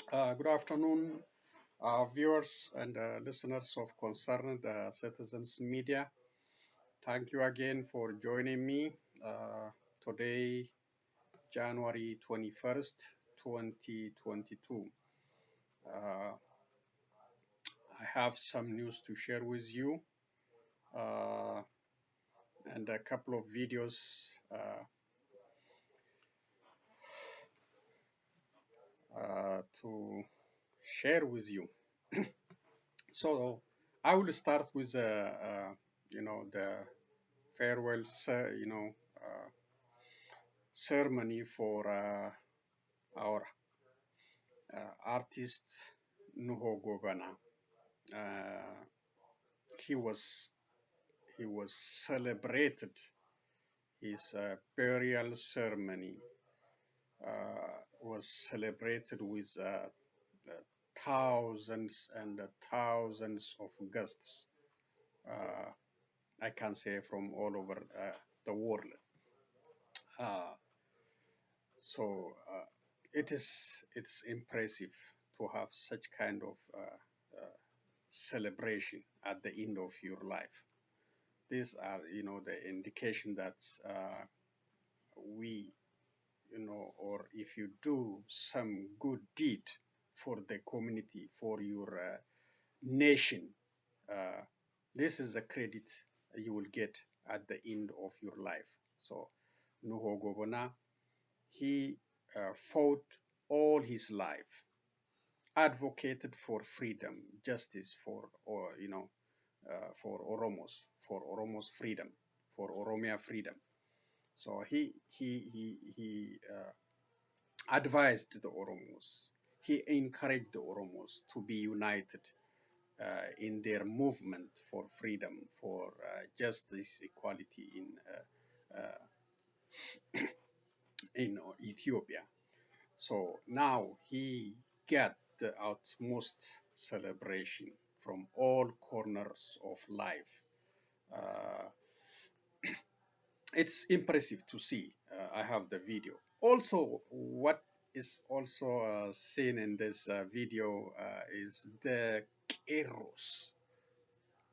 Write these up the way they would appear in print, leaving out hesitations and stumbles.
Good afternoon, viewers and listeners of Concerned Citizens Media. Thank you again for joining me today, January 21st, 2022. Uh, I have some news to share with you uh, and a couple of videos to share with you. So I will start with, the farewell, ceremony for our artist Nuho Gobena. Uh, he was he was celebrated. His burial ceremony was celebrated with thousands and thousands of guests. Uh, I can say from all over the world. Uh, so it's impressive to have such kind of celebration at the end of your life. These are, the indication that we, or if you do some good deed for the community, for your nation, uh, this is the credit you will get at the end of your life. So, Nuho Gobena, he fought all his life, advocated for freedom, justice for Oromo's freedom, for Oromia freedom. So he advised the Oromos. He encouraged the Oromos to be united in their movement for freedom, for justice, equality in Ethiopia. So now he got the utmost celebration from all corners of life. Uh, it's impressive to see. I have the video. Also, what is also seen in this video is the chaos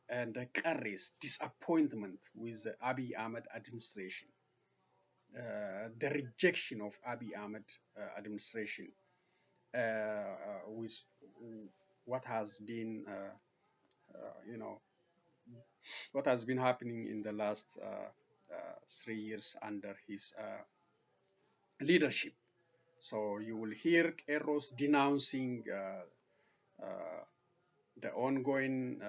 and the Kari's disappointment with the Abiy Ahmed administration, the rejection of Abiy Ahmed administration with what has been, what has been happening in the last 3 years under his leadership. So you will hear Eros denouncing the ongoing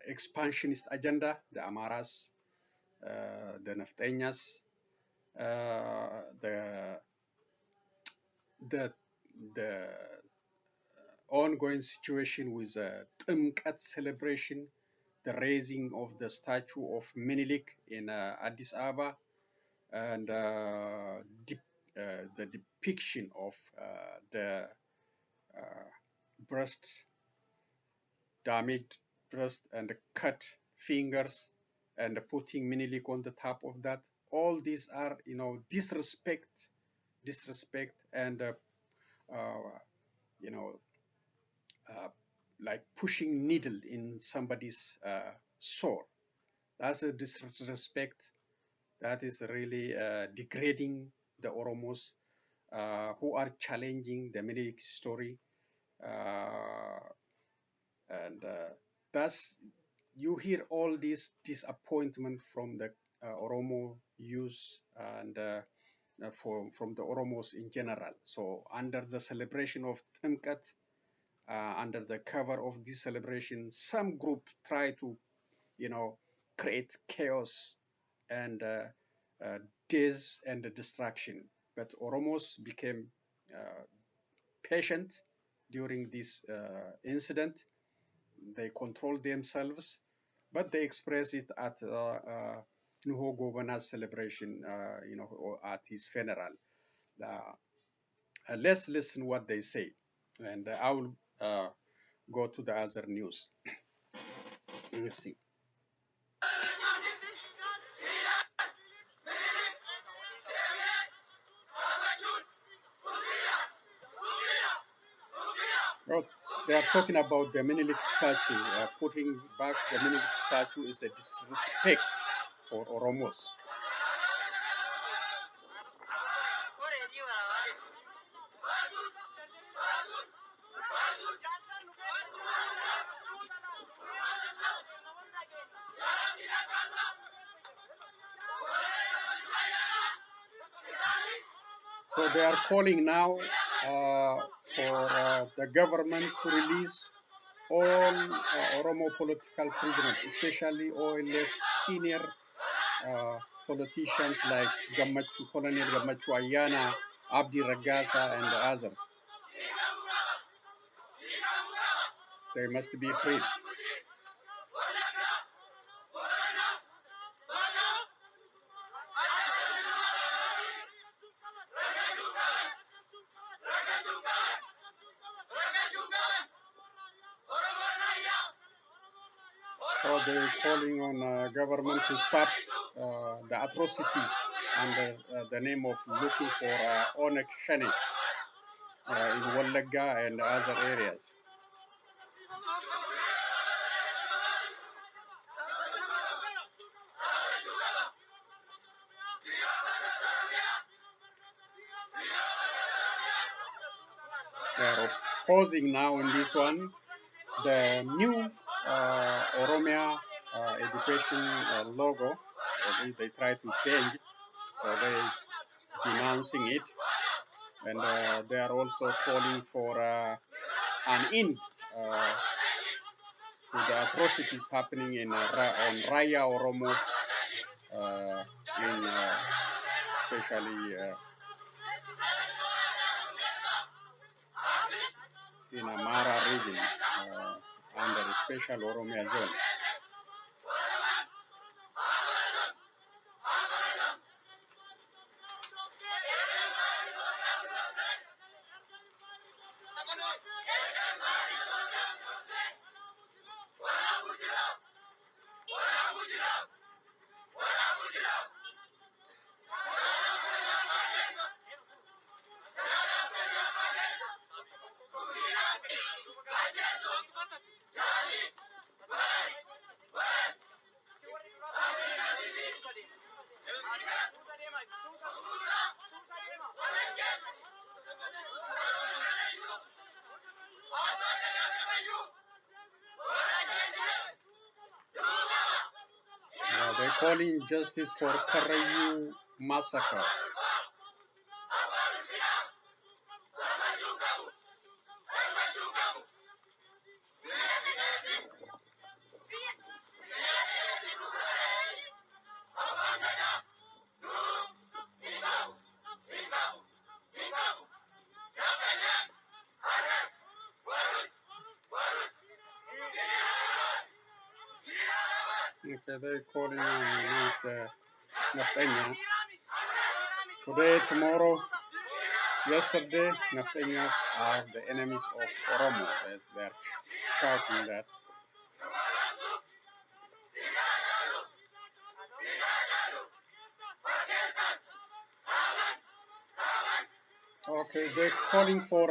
expansionist agenda, the Amaras, the Nafteñas, the the the ongoing situation with Tumkat celebration, the raising of the statue of Menelik in Addis Ababa, and the depiction of the breast, damaged breast and cut fingers, and putting Menelik on the top of that. All these are, disrespect, and you know, uh, like pushing needle in somebody's sore. That's a disrespect. That is really degrading the Oromos who are challenging the Menelik story. And thus, you hear all this disappointment from the Oromo youth and from the Oromos in general. So under the celebration of Timkat, under the cover of this celebration, some group try to, create chaos and death and destruction. But Oromos became patient during this incident. They control themselves, but they express it at Nuho Gobena's celebration, or at his funeral. Let's listen what they say, and I will go to the other news. Let's see. Oh, they are talking about the Menelik statue. Putting back the Menelik statue is a disrespect for Oromos. So they are calling now for the government to release all Oromo political prisoners, especially OLF senior politicians like Colonel Gamachu Ayana, Abdi Ragasa, and others. They must be freed. So they're calling on government to stop the atrocities under the name of looking for Onek Shani in Wallaga and other areas. They are opposing now in this one the new Oromia education logo. They try to change, so they denouncing it, and they are also calling for an end to the atrocities happening in on Raya Oromos, in especially in Amara region under the special Oromia zone. They're calling justice for Karayu massacre. Okay, they're calling on the Naftanya. Today, tomorrow, yesterday, Naftanyas are the enemies of Oromo, as they're shouting that. Okay, they're calling for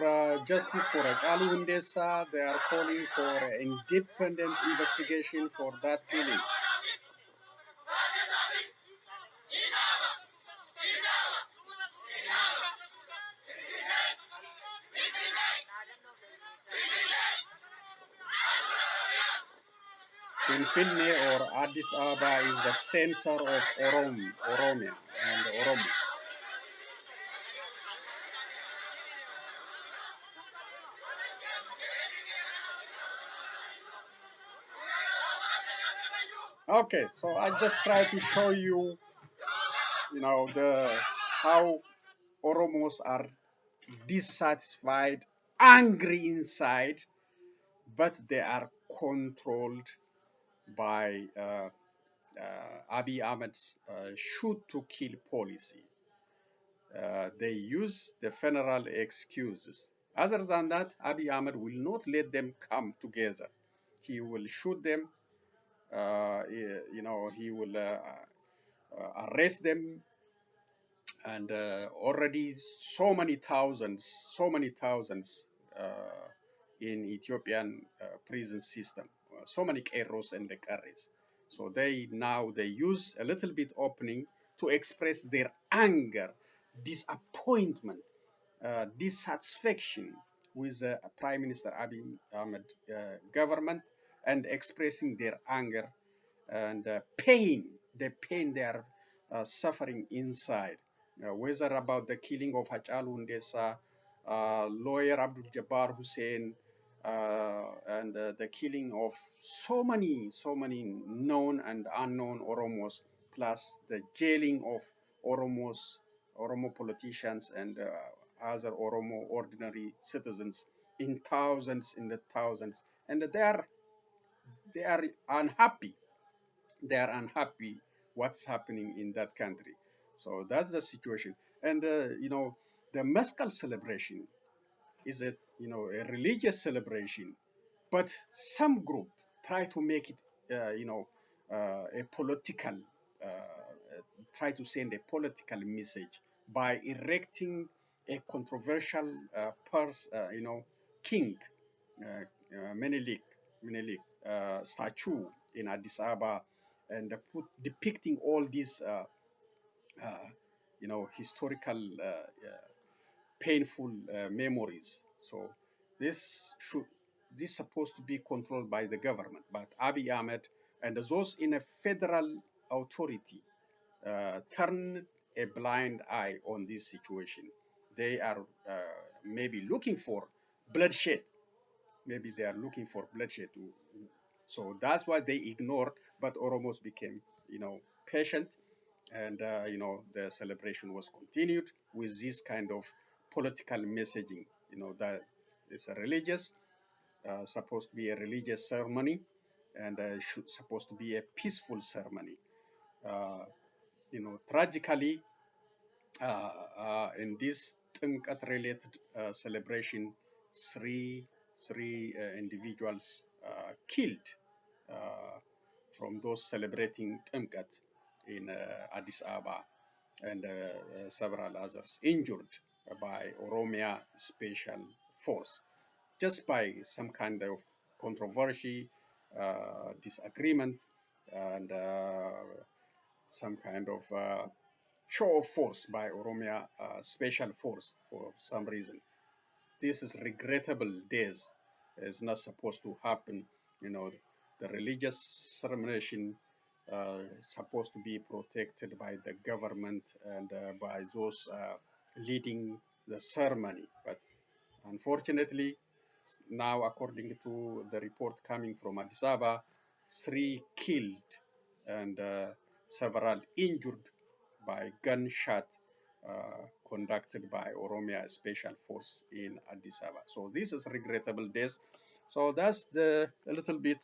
justice for Ajalu Hundesa. They are calling for independent investigation for that killing. Finfinne or Addis Ababa is the center of Oromia and Oromos. Okay, so I just try to show you, how Oromos are dissatisfied, angry inside, but they are controlled by Abiy Ahmed's shoot to kill policy. They use the federal excuses. Other than that, Abiy Ahmed will not let them come together. He will shoot them. He will arrest them, and already so many thousands uh, in Ethiopian prison system. So many Keros and the Karis. So they use a little bit opening to express their anger, disappointment, dissatisfaction with Prime Minister Abiy Ahmed government, and expressing their anger and pain, the pain they are suffering inside. Whether about the killing of Hachalu Hundessa, lawyer Abdul Jabbar Hussein, and the killing of so many known and unknown Oromos, plus the jailing of Oromo politicians and other Oromo ordinary citizens in the thousands, and they are unhappy. They are unhappy what's happening in that country. So that's the situation. And the Mescal celebration is a religious celebration, but some group try to make it a political try to send a political message by erecting a controversial king, Menelik statue in Addis Ababa, and depicting all these uh, historical painful memories. So this should this supposed to be controlled by the government, but Abiy Ahmed and those in a federal authority turn a blind eye on this situation. They are maybe looking for bloodshed. Maybe they are looking for bloodshed. So that's why they ignored, but Oromos became, patient, and the celebration was continued with this kind of political messaging. That it's a religious, supposed to be a religious ceremony, and supposed to be a peaceful ceremony. Uh, Tragically, in this Timkat-related celebration, three individuals killed uh, from those celebrating Timkat in Addis Ababa, and several others injured by Oromia Special Force, just by some kind of controversy, disagreement, and some kind of show of force by Oromia Special Force for some reason. This is regrettable days. It's not supposed to happen. The religious celebration supposed to be protected by the government and by those leading the ceremony. But unfortunately, now according to the report coming from Addis Ababa, three killed and several injured by gunshot conducted by Oromia Special Force in Addis Ababa. So this is regrettable days. So that's a little bit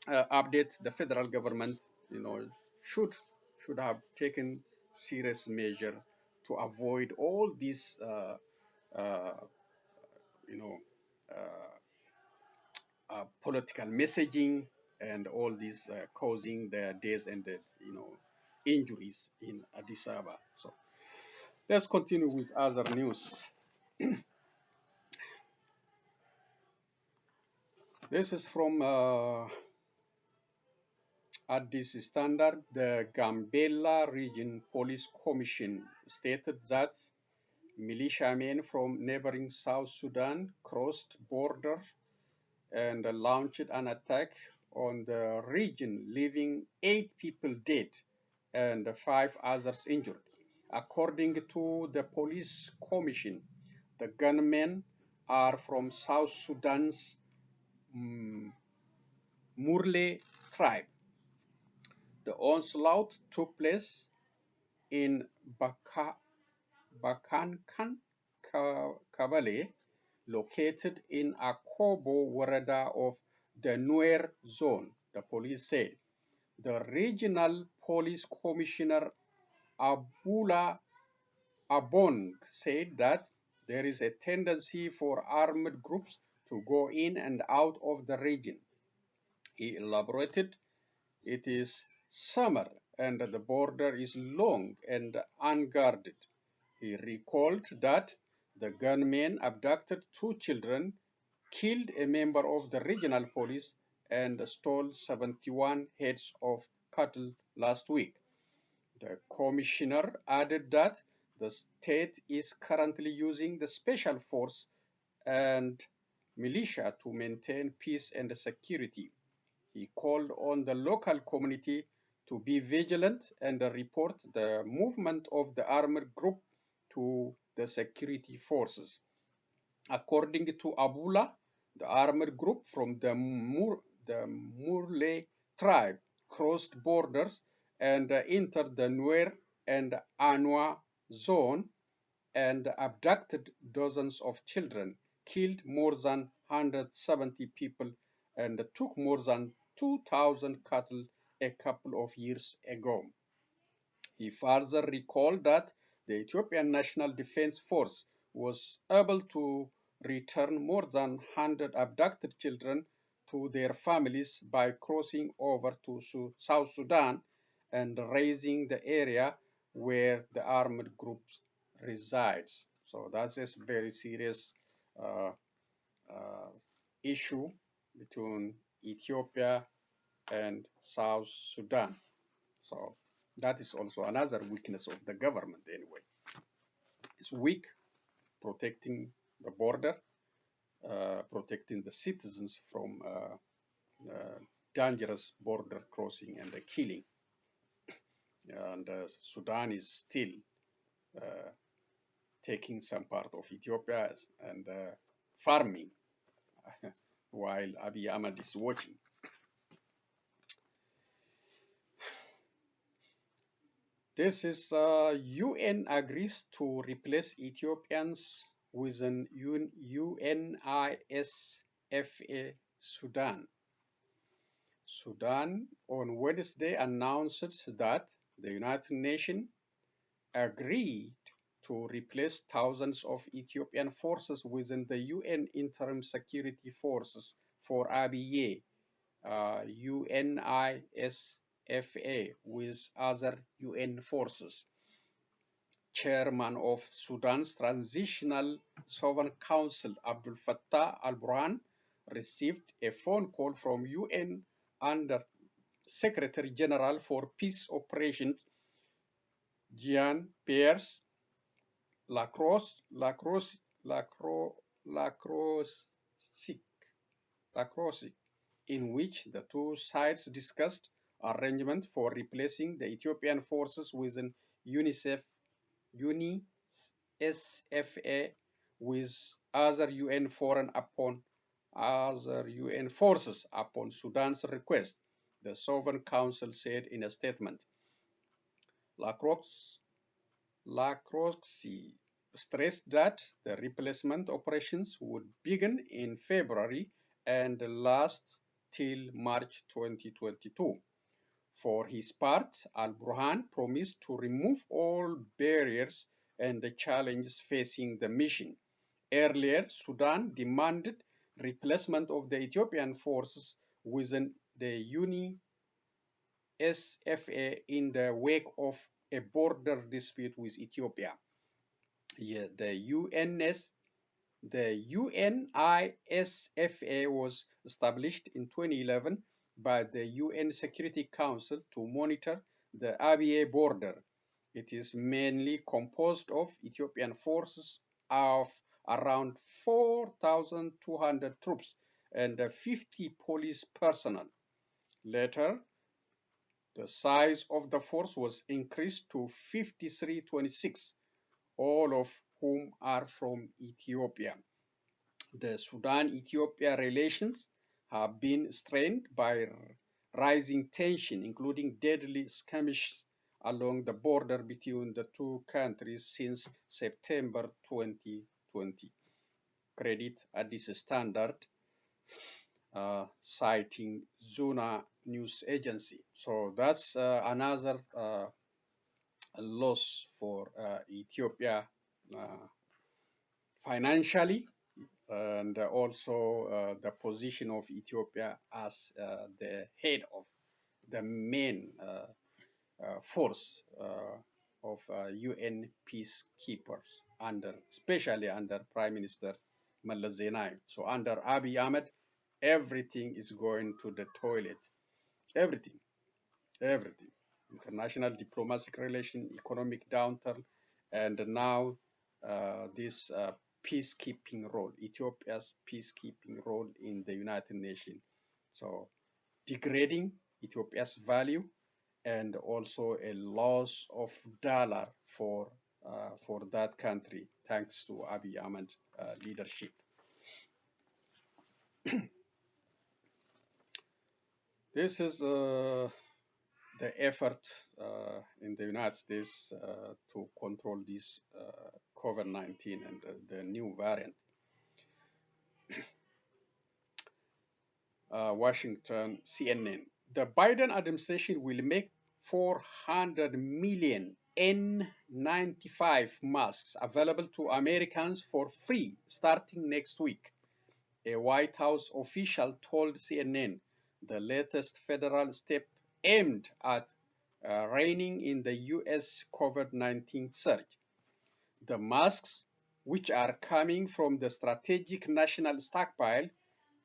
update. The federal government, should have taken serious measure to avoid all these, uh, you know, uh, political messaging and all these causing the deaths and the injuries in Addis Ababa. So let's continue with other news. This is from Addis Standard. The Gambela Region Police Commission stated that militiamen from neighboring South Sudan crossed border and launched an attack on the region, leaving 8 people dead and 5 others injured. According to the police commission, the gunmen are from South Sudan's Murle tribe. The onslaught took place in Bakankan Kabale, located in Akobo Warada of the Nuer zone, the police said. The regional police commissioner Abula Abong said that there is a tendency for armed groups to go in and out of the region. He elaborated, it is summer and the border is long and unguarded. He recalled that the gunmen abducted 2 children killed a member of the regional police and stole 71 heads of cattle last week. The commissioner added that the state is currently using the special force and militia to maintain peace and security. He called on the local community to be vigilant and report the movement of the armed group to the security forces. According to Abula, the armed group from the Murle tribe crossed borders and entered the Nuer and Anua zone and abducted dozens of children, killed more than 170 people, and took more than 2,000 cattle a couple of years ago. He further recalled that the Ethiopian National Defense Force was able to return more than 100 abducted children to their families by crossing over to South Sudan and raising the area where the armed groups resides. So that's a very serious uh, uh, issue between Ethiopia and South Sudan. So that is also another weakness of the government anyway. It's weak protecting the border, protecting the citizens from dangerous border crossing and the killing. And Sudan is still uh, taking some part of Ethiopia and farming while Abiy Ahmed is watching. This is UN agrees to replace Ethiopians with an UNISFA Sudan. Sudan on Wednesday announced that the United Nations agreed to replace thousands of Ethiopian forces within the UN Interim Security Forces for Abiy, UNISFA, with other UN forces. Chairman of Sudan's Transitional Sovereign Council, Abdul Fattah al-Burhan, received a phone call from UN Under Secretary General for Peace Operations, Jean-Pierre Lacroix, in which the two sides discussed arrangements for replacing the Ethiopian forces with an UNISFA with other UN forces upon Sudan's request, the Sovereign Council said in a statement. Lacroix stressed that the replacement operations would begin in February and last till March 2022. For his part, al-Burhan promised to remove all barriers and the challenges facing the mission. Earlier, Sudan demanded replacement of the Ethiopian forces within the UNISFA in the wake of a border dispute with Ethiopia. The UNISFA was established in 2011 by the UN Security Council to monitor the Abiy border. It is mainly composed of Ethiopian forces of around 4,200 troops and 50 police personnel. Later, the size of the force was increased to 5,326, all of whom are from Ethiopia. The Sudan-Ethiopia relations have been strained by rising tension, including deadly skirmishes along the border between the two countries since September 2020. Credit Addis Standard, citing Zuna news agency. So that's another loss for Ethiopia financially, and also the position of Ethiopia as the head of the main force of UN peacekeepers, especially under Prime Minister Meles Zenawi. So under Abiy Ahmed, everything is going to the toilet. Everything, everything. International diplomatic relation, economic downturn, and now this peacekeeping role, Ethiopia's peacekeeping role in the United Nations. So degrading Ethiopia's value and also a loss of dollar for that country thanks to Abiy Ahmed leadership. This is the effort in the United States to control this COVID-19 and the new variant. Washington, CNN. The Biden administration will make 400 million N95 masks available to Americans for free starting next week. A White House official told CNN the latest federal step aimed at reining in the U.S. COVID-19 surge. The masks, which are coming from the strategic national stockpile,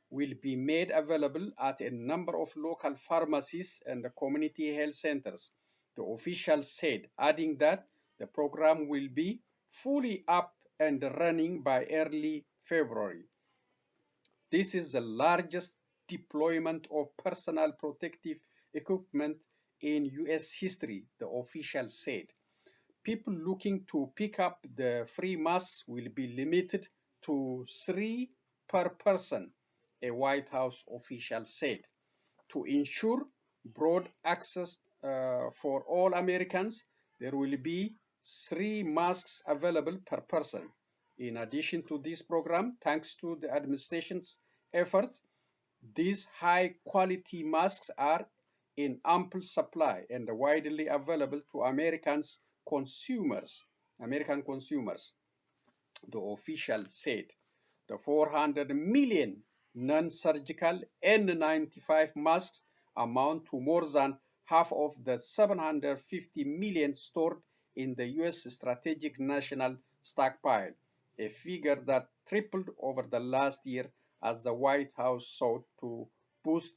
will be made available at a number of local pharmacies and community health centers, the official said, adding that the program will be fully up and running by early February. This is the largest deployment of personal protective equipment in U.S. history, the official said. People looking to pick up the free masks will be limited to 3 per person, a White House official said. To ensure broad access for all Americans, there will be 3 masks available per person. In addition to this program, thanks to the administration's efforts, these high-quality masks are in ample supply and widely available to American consumers, the official said. The 400 million non-surgical N95 masks amount to more than half of the 750 million stored in the U.S. strategic national stockpile, a figure that tripled over the last year as the White House sought to boost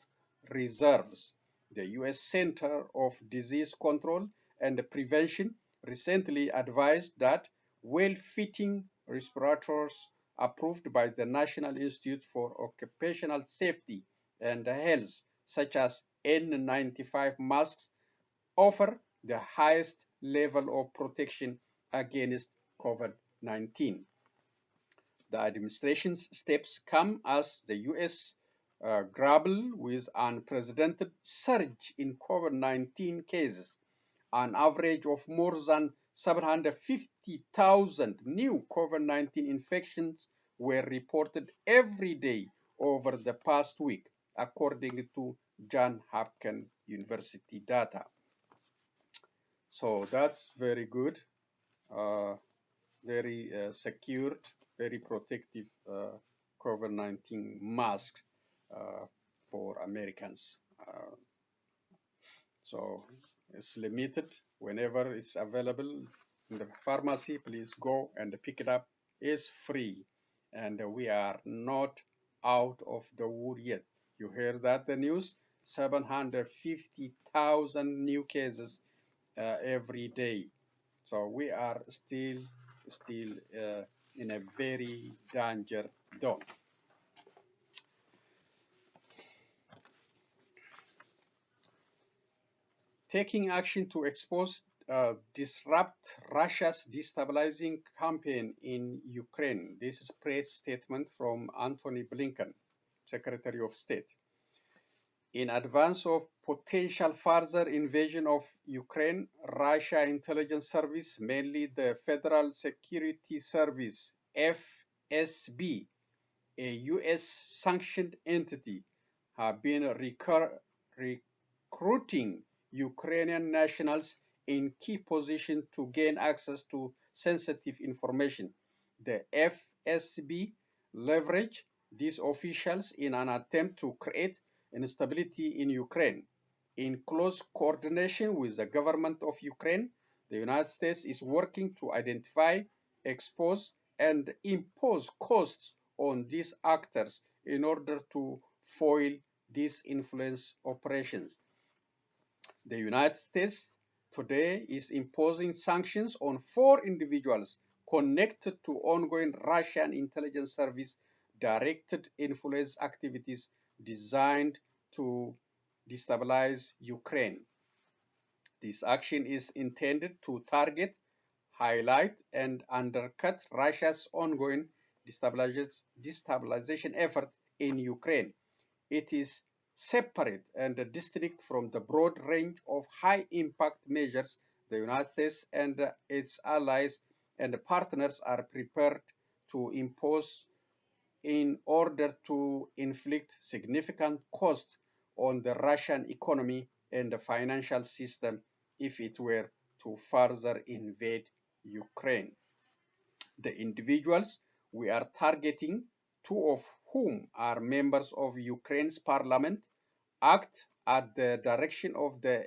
reserves. The U.S. Center of Disease Control and Prevention recently advised that well-fitting respirators approved by the National Institute for Occupational Safety and Health, such as N95 masks, offer the highest level of protection against COVID-19. The administration's steps come as the U.S. grapple with unprecedented surge in COVID-19 cases. An average of more than 750,000 new COVID-19 infections were reported every day over the past week, according to Johns Hopkins University data. So that's very good, very secured, very protective COVID-19 mask for Americans. So it's limited. Whenever it's available in the pharmacy, please go and pick it up. It's free. And we are not out of the wood yet. You heard that, the news? 750,000 new cases every day. So we are still in a very danger zone. Taking action to disrupt Russia's destabilizing campaign in Ukraine. This is a press statement from Antony Blinken, Secretary of State. In advance of potential further invasion of Ukraine, Russia intelligence service, mainly the Federal Security Service, FSB, a U.S. sanctioned entity, have been recruiting Ukrainian nationals in key positions to gain access to sensitive information. The FSB leveraged these officials in an attempt to create instability in Ukraine. In close coordination with the government of Ukraine, the United States is working to identify, expose, and impose costs on these actors in order to foil these influence operations. The United States today is imposing sanctions on 4 individuals connected to ongoing Russian intelligence service directed influence activities designed to destabilize Ukraine. This action is intended to target, highlight, and undercut Russia's ongoing destabilization efforts in Ukraine. It is separate and distinct from the broad range of high-impact measures the United States and its allies and partners are prepared to impose in order to inflict significant cost on the Russian economy and the financial system if it were to further invade Ukraine. The individuals we are targeting, 2 of whom are members of Ukraine's parliament, act at the direction of the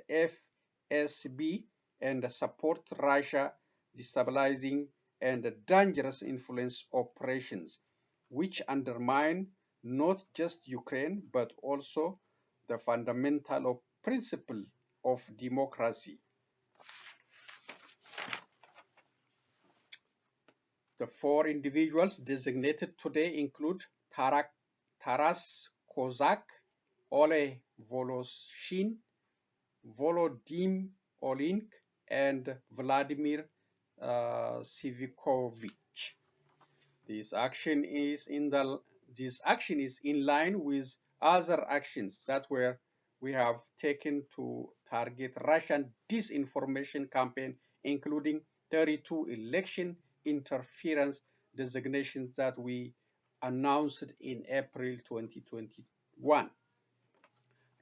FSB and support Russia destabilizing and dangerous influence operations, which undermine not just Ukraine but also the fundamental principle of democracy. The 4 individuals designated today include Taras Kozak, Ole Voloshin, Volodym Olink, and Vladimir Sivikovich. This action is in line with other actions that we have taken to target Russian disinformation campaign, including 32 election interference designations that we announced in April 2021.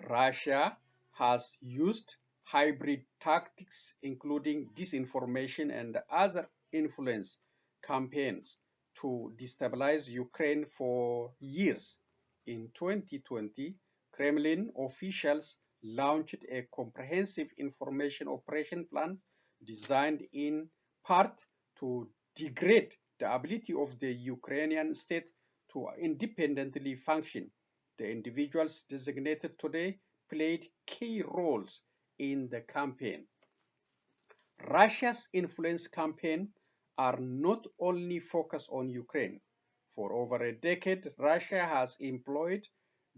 Russia has used hybrid tactics, including disinformation and other influence campaigns, to destabilize Ukraine for years. In 2020, Kremlin officials launched a comprehensive information operation plan designed in part to degrade the ability of the Ukrainian state to independently function. The individuals designated today played key roles in the campaign. Russia's influence campaign are not only focused on Ukraine. For over a decade, Russia has employed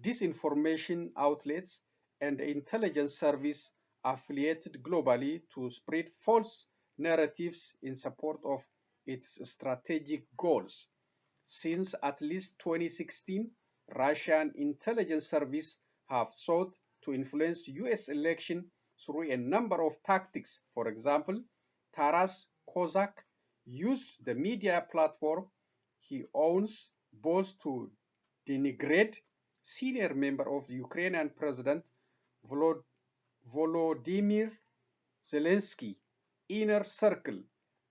disinformation outlets and intelligence service affiliated globally to spread false narratives in support of its strategic goals. Since at least 2016, Russian intelligence service have sought to influence US election through a number of tactics. For example, Taras Kozak used the media platform he owns both to denigrate senior member of the Ukrainian President Volodymyr Zelensky inner circle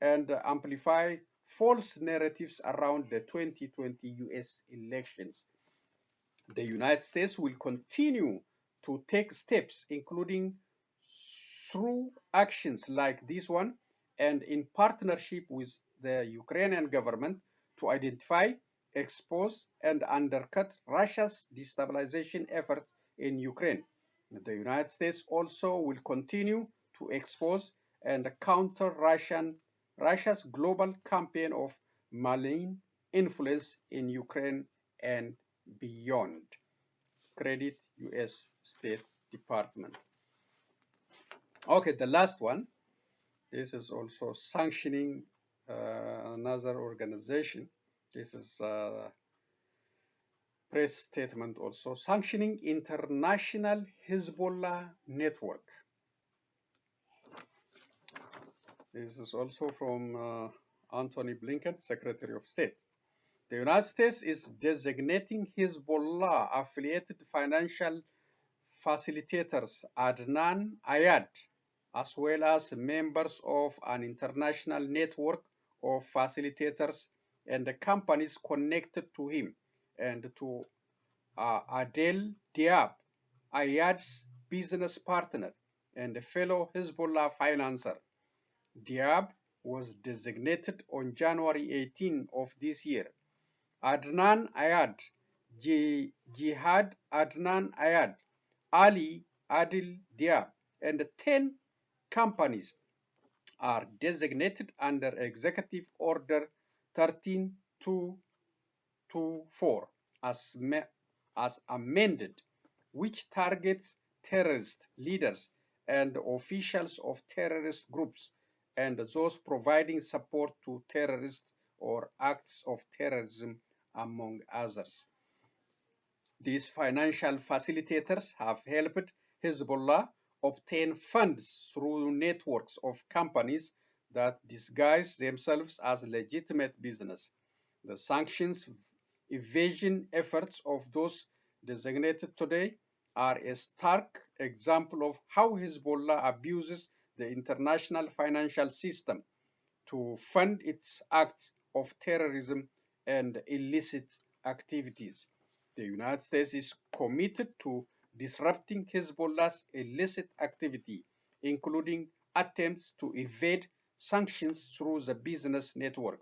and amplify false narratives around the 2020 US elections. The United States will continue to take steps, including through actions like this one and in partnership with the Ukrainian government, to identify, expose, and undercut Russia's destabilization efforts in Ukraine. The United States also will continue to expose and counter Russia's global campaign of malign influence in Ukraine and beyond. Credit U.S. State Department. Okay, the last one. This is also sanctioning another organization. This is a press statement also. Sanctioning International Hezbollah Network. This is also from Antony Blinken, Secretary of State. The United States is designating Hezbollah-affiliated financial facilitators Adnan Ayad, as well as members of an international network of facilitators and the companies connected to him, and to Adel Diab, Ayad's business partner and a fellow Hezbollah financer. Diab was designated on January 18 of this year. Adnan Ayad, Jihad Adnan Ayad, Ali Adil Diab, and 10 companies are designated under Executive Order 13224 as amended, which targets terrorist leaders and officials of terrorist groups and those providing support to terrorists or acts of terrorism, among others. These financial facilitators have helped Hezbollah obtain funds through networks of companies that disguise themselves as legitimate business. The sanctions evasion efforts of those designated today are a stark example of how Hezbollah abuses the international financial system to fund its acts of terrorism and illicit activities. The United States is committed to disrupting Hezbollah's illicit activity, including attempts to evade sanctions through the business network.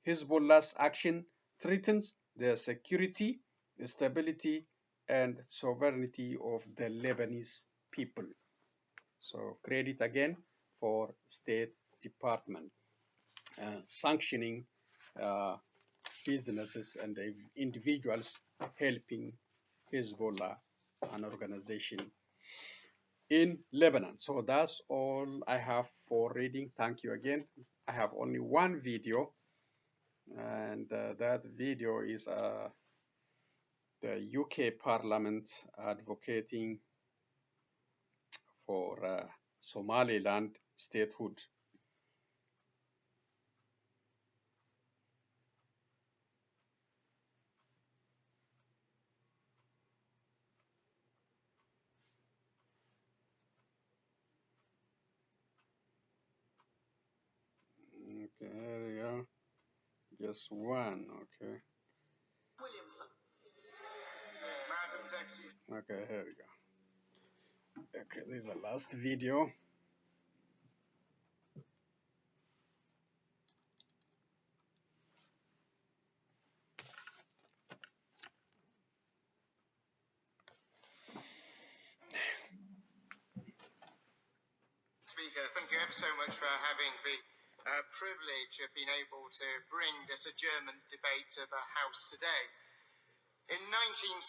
Hezbollah's action threatens the security, stability, and sovereignty of the Lebanese people. So credit again for State Department sanctioning businesses and individuals helping Hezbollah, an organization in Lebanon. So that's all I have for reading. Thank you again. I have only one video, and that video is the UK Parliament advocating for Somaliland statehood. Okay, there we go. Just one, okay. Okay, here we go. Okay, this is the last video. Speaker, thank you ever so much for having the privilege of being able to bring this adjournment debate to the House today. In 1960,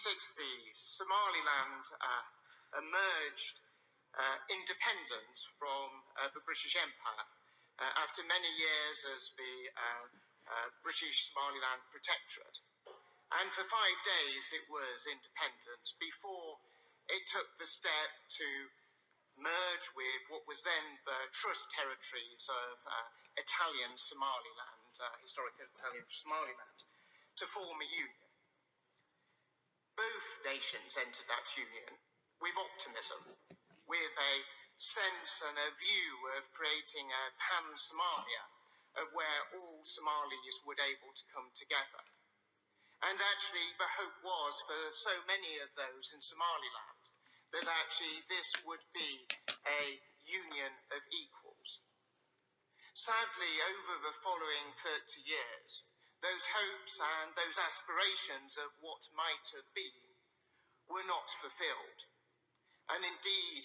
Somaliland emerged independent from the British Empire after many years as the British Somaliland Protectorate. And for 5 days it was independent before it took the step to merge with what was then the trust territories of Italian Somaliland, historic Italian Somaliland, to form a union. Both nations entered that union with optimism, with a sense and a view of creating a pan-Somalia, of where all Somalis would able to come together. And actually the hope was for so many of those in Somaliland that actually this would be a union of equals. Sadly, over the following 30 years, those hopes and those aspirations of what might have been were not fulfilled. And indeed,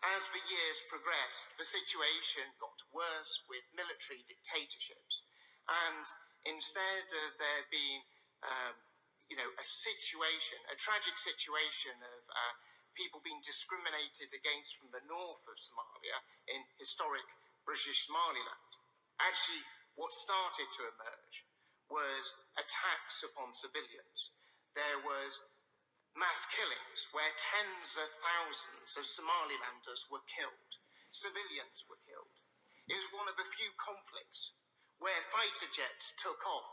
as the years progressed, the situation got worse with military dictatorships. And instead of there being a tragic situation of people being discriminated against from the north of Somalia in historic British Somaliland. Actually, what started to emerge was attacks upon civilians. There was mass killings where tens of thousands of Somalilanders were killed. Civilians were killed. It was one of the few conflicts where fighter jets took off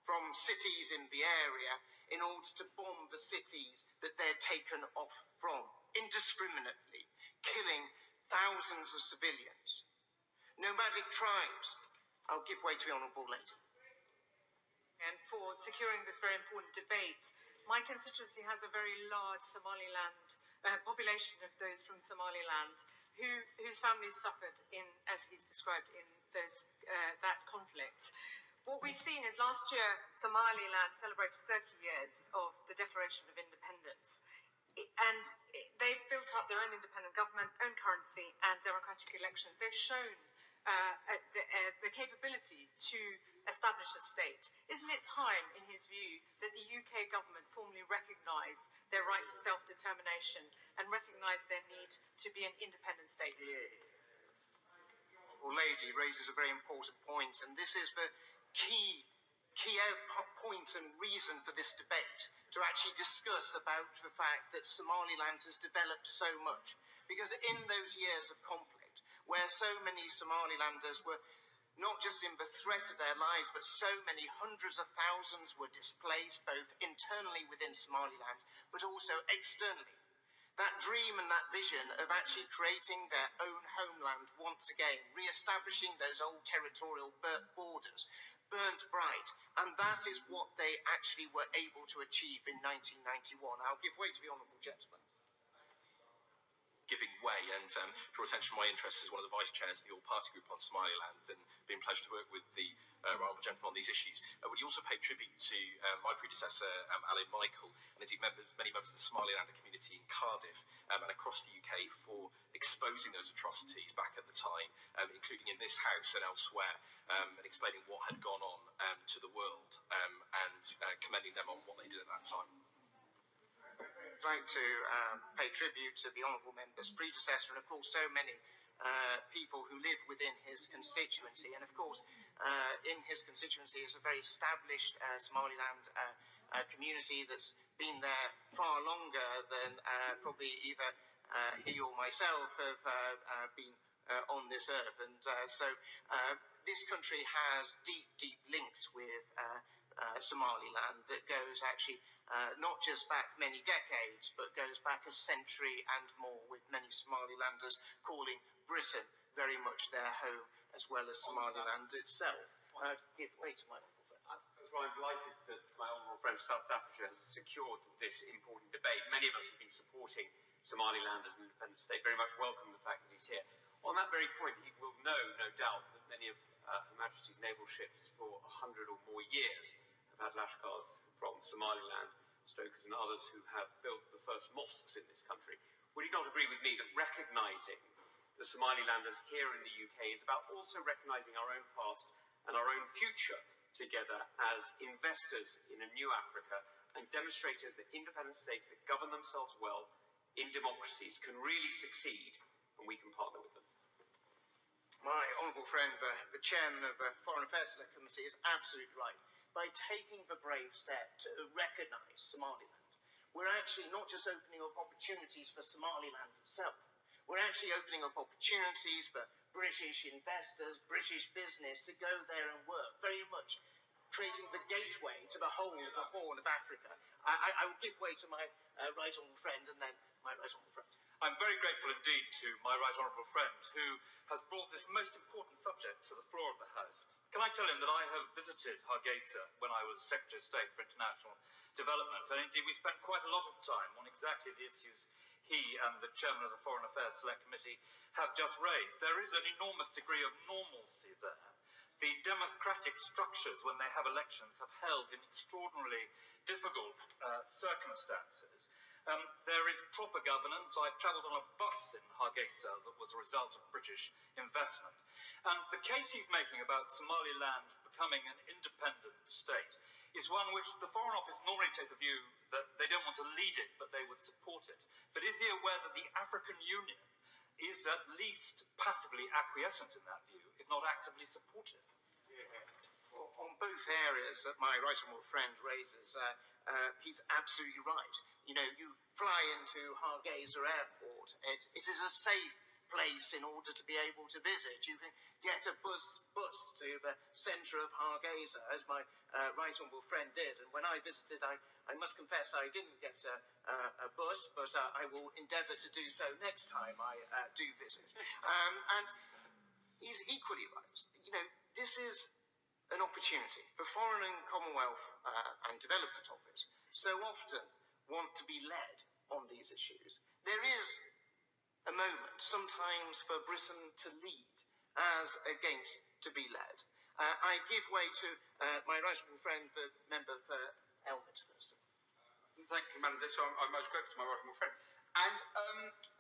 from cities in the area in order to bomb the cities that they'd taken off from, indiscriminately, killing thousands of civilians. Nomadic tribes. I'll give way to the Honourable later. And for securing this very important debate. My constituency has a very large Somaliland population of those from Somaliland whose families suffered in, as he's described, in that conflict. What we've seen is last year, Somaliland celebrated 30 years of the Declaration of Independence. And they've built up their own independent government, own currency, and democratic elections. They've shown the capability to establish a state. Isn't it time, in his view, that the UK government formally recognise their right to self-determination and recognise their need to be an independent state? Well, lady raises a very important point, and this is the key point and reason for this debate, to actually discuss about the fact that Somaliland has developed so much. Because in those years of conflict, where so many Somalilanders were not just in the threat of their lives, but so many hundreds of thousands were displaced, both internally within Somaliland, but also externally. That dream and that vision of actually creating their own homeland once again, re-establishing those old territorial borders, burnt bright, and that is what they actually were able to achieve in 1991. I'll give way to the honourable gentleman. Giving way and draw attention to my interests as one of the vice chairs of the All-Party Group on Somaliland, and been pleased to work with the honourable gentleman on these issues. Would you also pay tribute to my predecessor, Alan Michael, and indeed many members of the Somalilander community in Cardiff and across the UK for exposing those atrocities back at the time, including in this House and elsewhere, and explaining what had gone on to the world, and commending them on what they did at that time. I'd like to pay tribute to the honourable member's predecessor, and of course so many people who live within his constituency. And of course, in his constituency is a very established Somaliland community that's been there far longer than probably either he or myself have been on this earth. And so this country has deep links with Somaliland that goes actually not just back many decades, but goes back a century and more, with many Somalilanders calling Britain very much their home, as well as Somaliland itself. I'd give way to my honourable friend. That's why I'm delighted that my honourable friend South Africa has secured this important debate. Many of us have been supporting Somaliland as an independent state. Very much welcome the fact that he's here. On that very point, he will know, no doubt, that many of Her Majesty's naval ships for 100 or more years have had Lashkars from Somaliland, Stokers and others who have built the first mosques in this country. Would you not agree with me that recognising the Somalilanders here in the UK is about also recognising our own past and our own future together as investors in a new Africa, and demonstrators that independent states that govern themselves well in democracies can really succeed, and we can partner with them? My honourable friend, the chairman of the Foreign Affairs Select Committee, is absolutely right. By taking the brave step to recognise Somaliland, we're actually not just opening up opportunities for Somaliland itself, we're actually opening up opportunities for British investors, British business to go there and work, very much creating the gateway to the whole of the Horn of Africa. I will give way to my right honourable friend, and then my right honourable friend. I'm very grateful indeed to my right honourable friend, who has brought this most important subject to the floor of the House. Can I tell him that I have visited Hargeisa when I was Secretary of State for International Development, and indeed we spent quite a lot of time on exactly the issues he and the Chairman of the Foreign Affairs Select Committee have just raised. There is an enormous degree of normalcy there. The democratic structures, when they have elections, have held in extraordinarily difficult circumstances. There is proper governance. I've travelled on a bus in Hargeisa that was a result of British investment. And the case he's making about Somaliland becoming an independent state is one which the Foreign Office normally take the view that they don't want to lead it, but they would support it. But is he aware that the African Union is at least passively acquiescent in that view, if not actively supportive? Well, on both areas that my right honourable friend raises, he's absolutely right. You know, you fly into Hargeisa Airport, it is a safe place in order to be able to visit. You can get a bus to the centre of Hargeisa, as my right honourable friend did. And when I visited, I must confess I didn't get a bus, but I will endeavour to do so next time I do visit. And he's equally right. You know, this is an opportunity. The Foreign and Commonwealth and Development Office so often want to be led on these issues. There is a moment sometimes for Britain to lead as against to be led. I give way to my right honourable friend, the member for Ahmed first. Thank you, Madam Dictator. I'm most grateful to my right honourable friend. And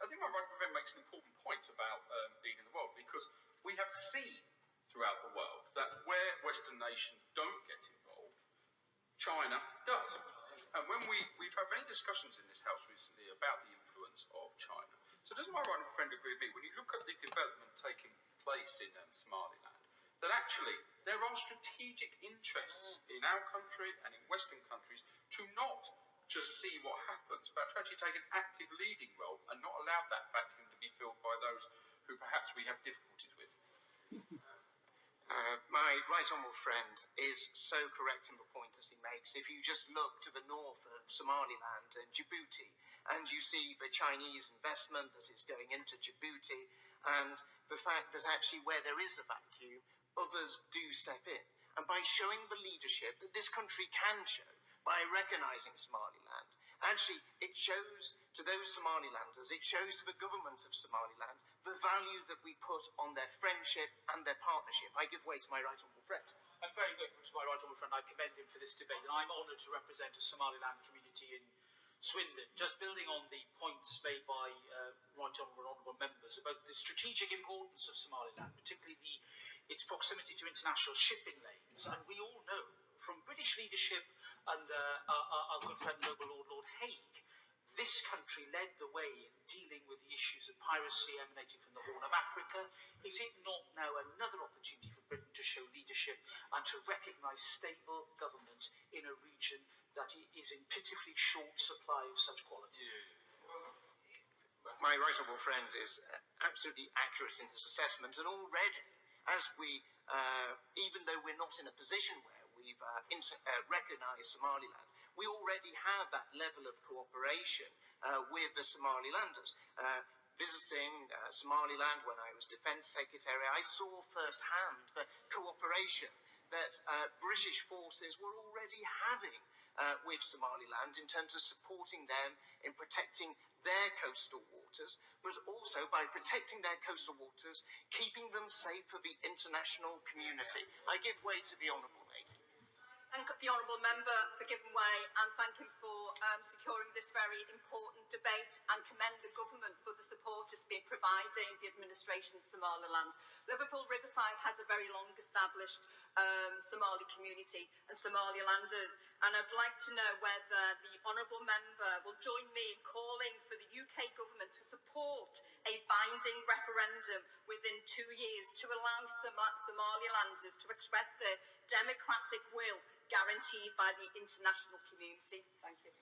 I think my right honourable friend makes an important point about leading the world, because we have seen throughout the world that where Western nations don't get involved, China does. And when we've had many discussions in this House recently about the influence of China. So does my right honourable friend agree with me, when you look at the development taking place in Somaliland, that actually there are strategic interests in our country and in Western countries to not just see what happens, but to actually take an active leading role and not allow that vacuum to be filled by those who perhaps we have difficulties with? My right honourable friend is so correct in the point as he makes. If you just look to the north of Somaliland and Djibouti, and you see the Chinese investment that is going into Djibouti, and the fact that actually where there is a vacuum, others do step in. And by showing the leadership that this country can show, by recognising Somaliland, actually it shows to those Somalilanders, it shows to the government of Somaliland the value that we put on their friendship and their partnership. I give way to my right honourable friend. I'm very grateful to my right honourable friend. I commend him for this debate, and I'm honoured to represent a Somaliland community in Swindon. Just building on the points made by right honourable members about the strategic importance of Somaliland, particularly its proximity to international shipping lanes. And we all know from British leadership under our good friend Noble Lord Haig, this country led the way in dealing with the issues of piracy emanating from the Horn of Africa. Is it not now another opportunity for Britain to show leadership and to recognise stable government in a region that is in pitifully short supply of such quality? My right honourable friend is absolutely accurate in his assessment, and already, as we, even though we're not in a position where we've recognised Somaliland, we already have that level of cooperation with the Somalilanders. Visiting Somaliland when I was Defence Secretary, I saw firsthand the cooperation that British forces were already having with Somaliland in terms of supporting them in protecting their coastal waters, but also by protecting their coastal waters, keeping them safe for the international community. I give way to the Honourable Lady. Thank the honourable member for giving way, and thank him for securing this very important debate, and commend the government for the support it's been providing the administration of Somaliland. Liverpool Riverside has a very long established Somali community and Somalilanders, and I'd like to know whether the honourable member will join me in calling for the UK government to support a binding referendum within 2 years to allow Somalilanders to express their democratic will guaranteed by the international community. Thank you.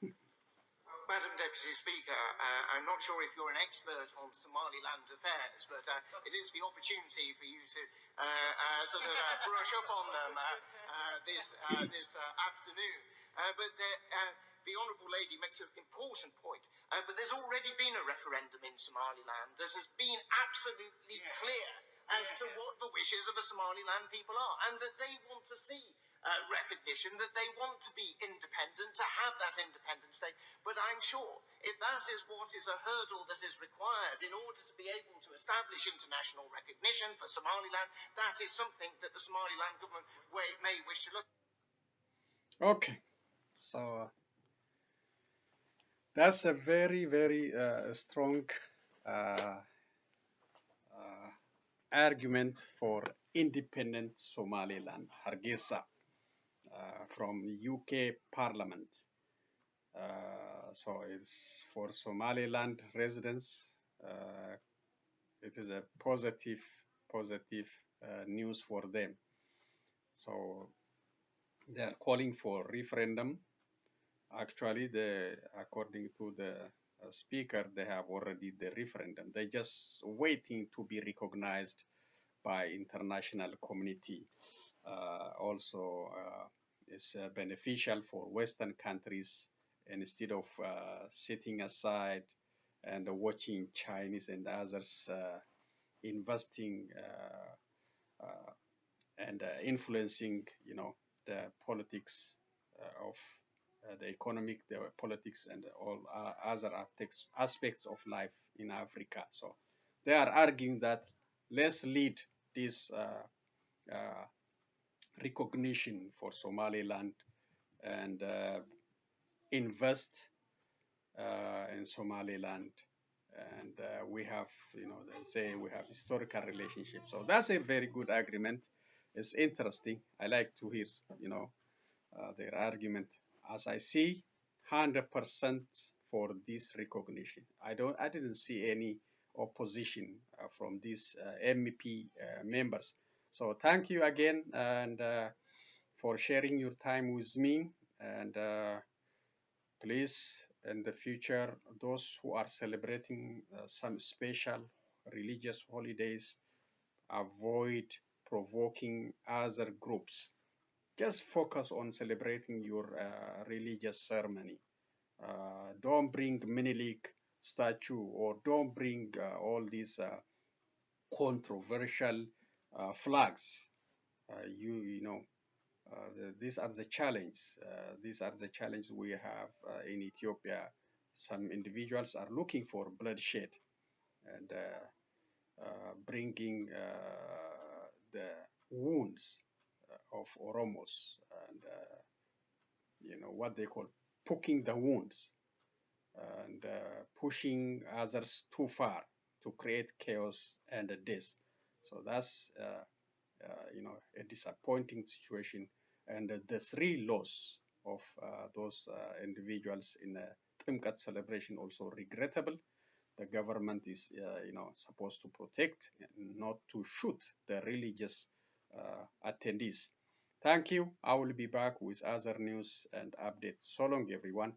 Madam Deputy Speaker, I'm not sure if you're an expert on Somaliland affairs, but it is the opportunity for you to sort of brush up on them this afternoon. But the Honourable Lady makes an important point. But there's already been a referendum in Somaliland that has been absolutely clear as to what the wishes of the Somaliland people are, and that they want to see recognition, that they want to be independent, to have that independent state. But I'm sure if that is what is a hurdle that is required in order to be able to establish international recognition for Somaliland, that is something that the Somaliland government may wish to look at. Okay, so that's a very, very strong argument for independent Somaliland, Hargeisa, from UK Parliament. So it's for Somaliland residents. It is a positive news for them. So they are calling for referendum. Actually, according to the speaker, they have already the referendum. They're just waiting to be recognized by international community. Also, it's beneficial for Western countries, instead of sitting aside and watching Chinese and others investing and influencing, the politics of the economic, the politics, and all other aspects of life in Africa. So they are arguing that let's lead this recognition for Somaliland and invest in Somaliland. And we have, they say we have historical relationships. So that's a very good agreement. It's interesting. I like to hear, their argument. As I see, 100% for this recognition. I didn't see any opposition from these MEP members. So thank you again and for sharing your time with me. And please, in the future, those who are celebrating some special religious holidays, avoid provoking other groups. Just focus on celebrating your religious ceremony. Don't bring Menelik statue or don't bring all these controversial flags. These are the challenges. These are the challenges we have in Ethiopia. Some individuals are looking for bloodshed and bringing the wounds of Oromos and what they call poking the wounds and pushing others too far to create chaos and death. So that's a disappointing situation, and the three loss of those individuals in the Timkat celebration also regrettable. The government is supposed to protect, not to shoot the religious attendees. Thank you. I will be back with other news and updates. So long, everyone.